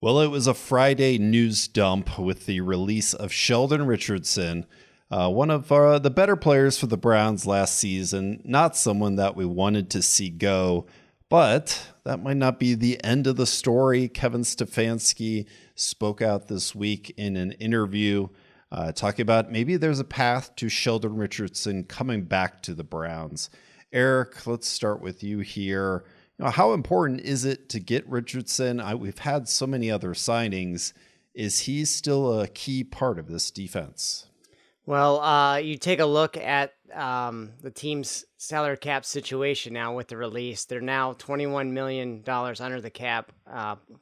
Well, it was a Friday news dump with the release of Sheldon Richardson, one of the better players for the Browns last season. Not someone that we wanted to see go, but that might not be the end of the story. Kevin Stefanski spoke out this week in an interview talking about maybe there's a path to Sheldon Richardson coming back to the Browns. Eric, let's start with you here. How important is it to get Richardson? We've had so many other signings. Is he still a key part of this defense? Well, you take a look at the team's salary cap situation now with the release. They're now $21 million under the cap,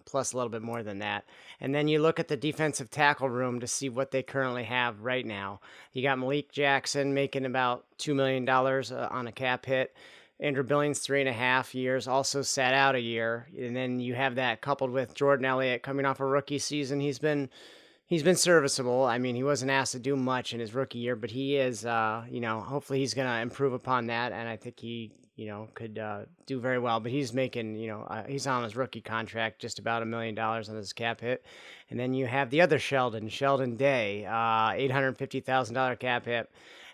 plus a little bit more than that. And then you look at the defensive tackle room to see what they currently have right now. You got Malik Jackson making about $2 million on a cap hit. Andrew Billings, 3.5 years, also sat out a year. And then you have that coupled with Jordan Elliott coming off a rookie season. He's been serviceable. I mean, he wasn't asked to do much in his rookie year, but he is, hopefully he's going to improve upon that. And I think he, could do very well. But he's making, he's on his rookie contract, just about $1 million on his cap hit. And then you have the other Sheldon Day, $850,000 cap hit.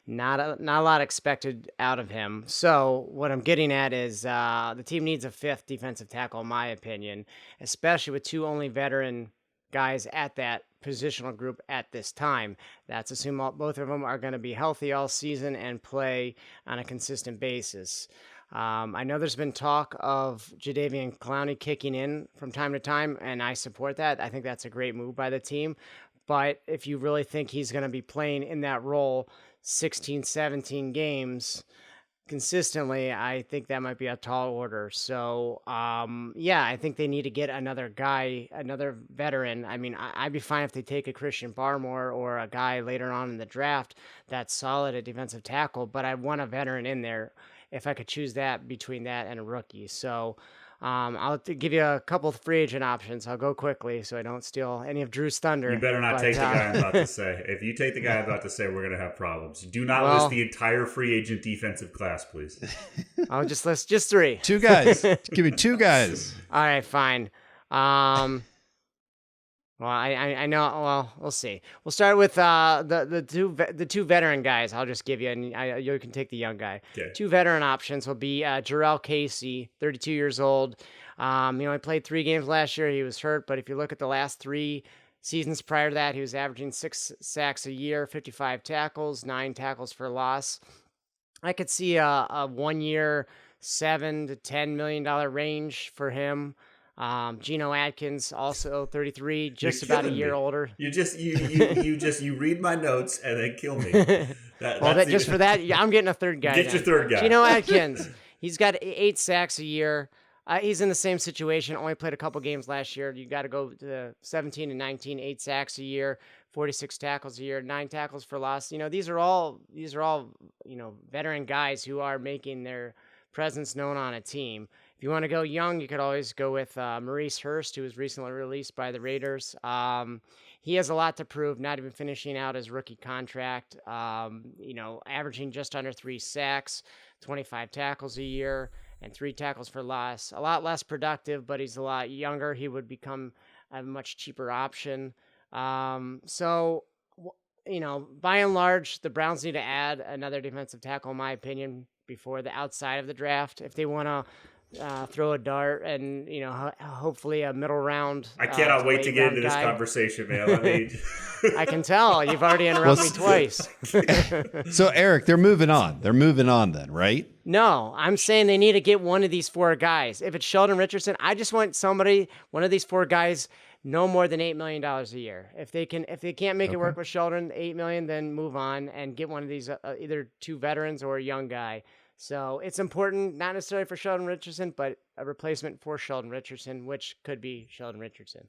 Not a lot expected out of him. So what I'm getting at is the team needs a fifth defensive tackle, in my opinion, especially with two only veteran guys at that positional group at this time. That's assuming both of them are going to be healthy all season and play on a consistent basis. I know there's been talk of Jadeveon Clowney kicking in from time to time, and I support that. I think that's a great move by the team. But if you really think he's going to be playing in that role 16, 17 games consistently, I think that might be a tall order. So, I think they need to get another guy, another veteran. I mean, I'd be fine if they take a Christian Barmore or a guy later on in the draft that's solid at defensive tackle, but I want a veteran in there if I could choose that between that and a rookie. So, I'll give you a couple of free agent options. I'll go quickly so I don't steal any of Drew's thunder. You better not take the guy I'm about to say. If you take the guy I'm about to say, we're going to have problems. Do not list the entire free agent defensive class, please. I'll just list just three. Two guys. Give me two guys. All right, fine. Well, I know. Well, we'll see. We'll start with the two veteran guys. I'll just give you, and you can take the young guy. Okay. Two veteran options will be Jarrell Casey, 32 years old. He only played 3 games last year. He was hurt, but if you look at the last 3 seasons prior to that, he was averaging 6 sacks a year, 55 tackles, 9 tackles for loss. I could see a 1 year, $7 to $10 million range for him. Geno Atkins, also 33, just about a year older. You read my notes and then kill me. For that, I'm getting a third guy. Get your third guy. Geno Atkins, he's got 8 sacks a year. He's in the same situation. Only played a couple games last year. You got to go to 17 and 19, 8 sacks a year, 46 tackles a year, 9 tackles for loss. These are all veteran guys who are making their presence known on a team. If you want to go young, you could always go with Maurice Hurst, who was recently released by the Raiders. He has a lot to prove, not even finishing out his rookie contract, averaging just under 3 sacks, 25 tackles a year, and 3 tackles for loss. A lot less productive, but he's a lot younger. He would become a much cheaper option. By and large, the Browns need to add another defensive tackle, in my opinion, before the outside of the draft. If they want to throw a dart and, hopefully a middle round. I cannot wait to get into this conversation, man. I can tell. You've already interrupted me twice. So, Eric, they're moving on. They're moving on then, right? No, I'm saying they need to get one of these 4 guys. If it's Sheldon Richardson, I just want one of these 4 guys, no more than $8 million a year. If they can't make it work with Sheldon, $8 million, then move on and get one of these, either 2 veterans or a young guy. So it's important, not necessarily for Sheldon Richardson, but a replacement for Sheldon Richardson, which could be Sheldon Richardson.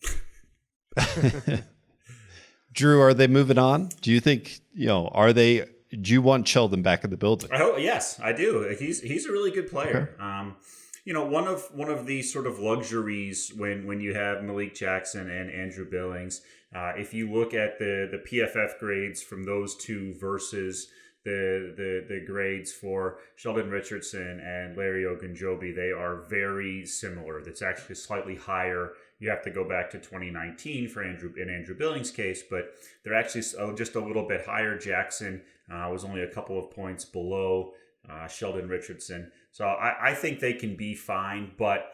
Drew, are they moving on? Do you think, do you want Sheldon back in the building? Yes, I do. He's a really good player. Okay. One of the sort of luxuries when you have Malik Jackson and Andrew Billings, if you look at the PFF grades from those two versus the grades for Sheldon Richardson and Larry Ogunjobi, they are very similar. That's actually slightly higher you have to go back to 2019 for Andrew Billings' case, but they're actually just a little bit higher. Jackson was only a couple of points below Sheldon Richardson. So I think they can be fine, but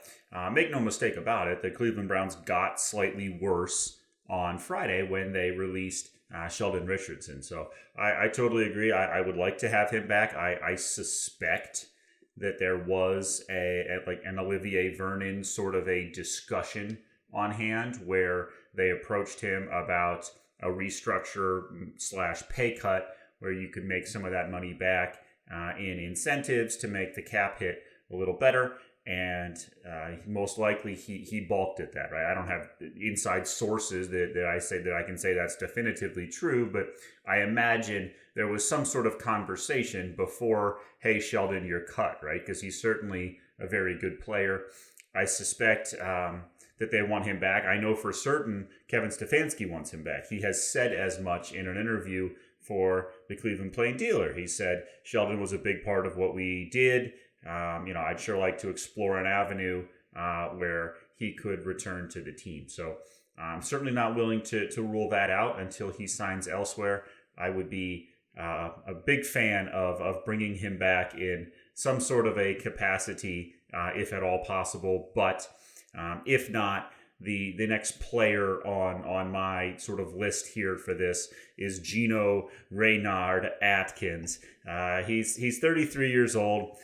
make no mistake about it, the Cleveland Browns got slightly worse on Friday when they released Sheldon Richardson. So I totally agree. I would like to have him back. I suspect that there was like an Olivier Vernon sort of a discussion on hand where they approached him about a restructure / pay cut where you could make some of that money back in incentives to make the cap hit a little better. And most likely he balked at that, right? I don't have inside sources that I can say that's definitively true, but I imagine there was some sort of conversation before, hey, Sheldon, you're cut, right? Because he's certainly a very good player. I suspect that they want him back. I know for certain Kevin Stefanski wants him back. He has said as much in an interview for the Cleveland Plain Dealer. He said Sheldon was a big part of what we did. I'd sure like to explore an avenue where he could return to the team. So I'm certainly not willing to rule that out until he signs elsewhere. I would be a big fan of bringing him back in some sort of a capacity, if at all possible. But if not, the next player on my sort of list here for this is Geno Reynard Atkins. He's 33 years old.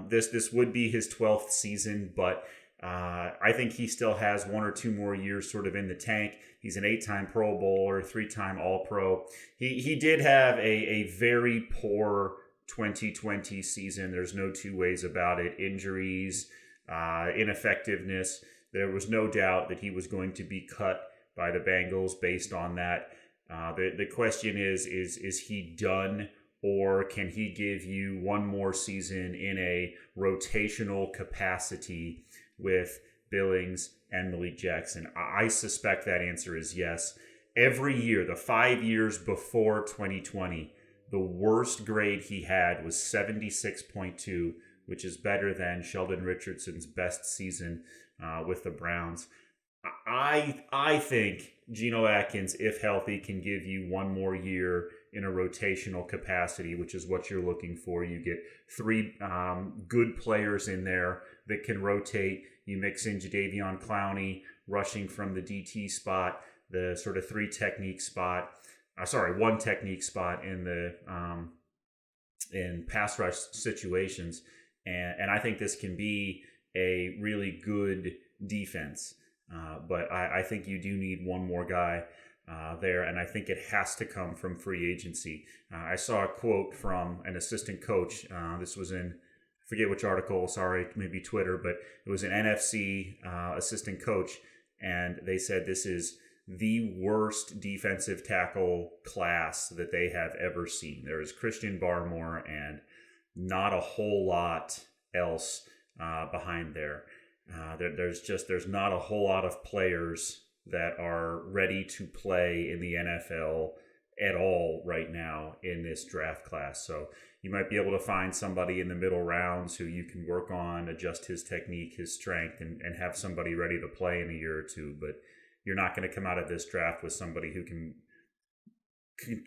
This would be his 12th season, but I think he still has 1 or 2 more years sort of in the tank. He's an 8-time Pro Bowler, 3-time All-Pro. He did have a very poor 2020 season. There's no two ways about it. Injuries, ineffectiveness. There was no doubt that he was going to be cut by the Bengals based on that. The question is he done, or can he give you one more season in a rotational capacity with Billings and Malik Jackson? I suspect that answer is yes. Every year, the 5 years before 2020, the worst grade he had was 76.2, which is better than Sheldon Richardson's best season with the Browns. I think Geno Atkins, if healthy, can give you one more year in a rotational capacity, which is what you're looking for. You get 3 good players in there that can rotate. You mix in Jadeveon Clowney rushing from the DT spot, the sort of 1 technique spot in the in pass rush situations, and I think this can be a really good defense. But I think you do need one more guy there, and I think it has to come from free agency. I saw a quote from an assistant coach. This was in, I forget which article, sorry, maybe Twitter, but it was an NFC assistant coach, and they said this is the worst defensive tackle class that they have ever seen. There is Christian Barmore and not a whole lot else behind there. There's not a whole lot of players that are ready to play in the NFL at all right now in this draft class. So you might be able to find somebody in the middle rounds who you can work on, adjust his technique, his strength, and have somebody ready to play in a year or two. But you're not going to come out of this draft with somebody who can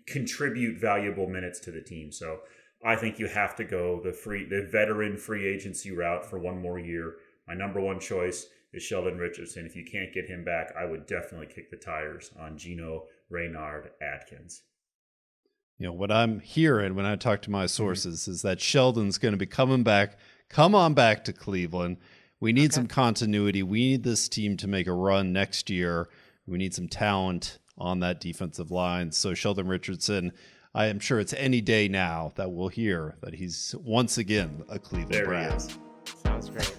contribute valuable minutes to the team. So I think you have to go the veteran free agency route for one more year. My number one choice is Sheldon Richardson. If you can't get him back, I would definitely kick the tires on Geno Reynard Atkins. What I'm hearing when I talk to my sources is that Sheldon's going to be coming back. Come on back to Cleveland. We need some continuity. We need this team to make a run next year. We need some talent on that defensive line. So Sheldon Richardson, I am sure it's any day now that we'll hear that he's once again a Cleveland Brown. Sounds great.